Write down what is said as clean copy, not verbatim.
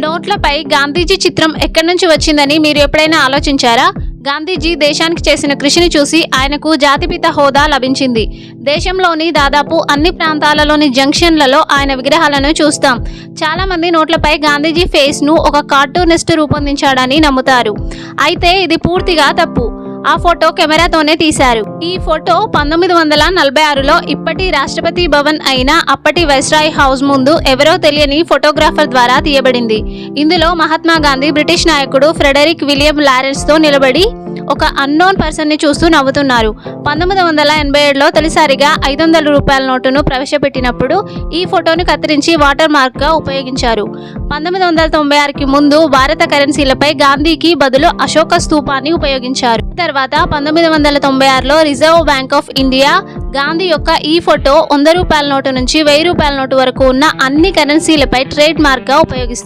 నోట్లపై గాంధీజీ చిత్రం ఎక్కడి నుంచి వచ్చిందని మీరు ఎప్పుడైనా ఆలోచించారా? గాంధీజీ దేశానికి చేసిన కృషిని చూసి ఆయనకు జాతిపిత హోదా లభించింది. దేశంలోని దాదాపు అన్ని ప్రాంతాలలోని జంక్షన్లలో ఆయన విగ్రహాలను చూస్తాం. చాలా మంది నోట్లపై గాంధీజీ ఫేస్ ను ఒక కార్టూనిస్ట్ రూపొందించాడని నమ్ముతారు. అయితే ఇది పూర్తిగా తప్పు. ఆ ఫోటో కెమెరాతోనే తీశారు. ఈ ఫోటో 1946లో ఇప్పటి రాష్ట్రపతి భవన్ అయిన అప్పటి వైస్రాయ్ హౌస్ ముందు ఎవరో తెలియని ఫోటోగ్రాఫర్ ద్వారా తీయబడింది. ఇందులో మహాత్మా గాంధీ బ్రిటిష్ నాయకుడు ఫ్రెడరిక్ విలియం లారెన్స్ తో నిలబడి ఒక అన్నోన్ పర్సన్ ని చూస్తూ నవ్వుతున్నారు. 1987లో తొలిసారిగా 500 రూపాయల నోటును ప్రవేశపెట్టినప్పుడు ఈ ఫోటోను కత్తిరించి వాటర్ మార్క్ గా ఉపయోగించారు. 1996కి ముందు భారత కరెన్సీలపై గాంధీకి బదులు అశోక స్తూపాన్ని ఉపయోగించారు. తర్వాత 1996లో Reserve Bank of India Gandhi యొక్క ఈ ఫోటో 100 రూపాయల నోటు నుంచి 1000 రూపాయల నోటు వరకు ఉన్న అన్ని కరెన్సీలపై ట్రేడ్ మార్క్ గా ఉపయోగిస్తుంది.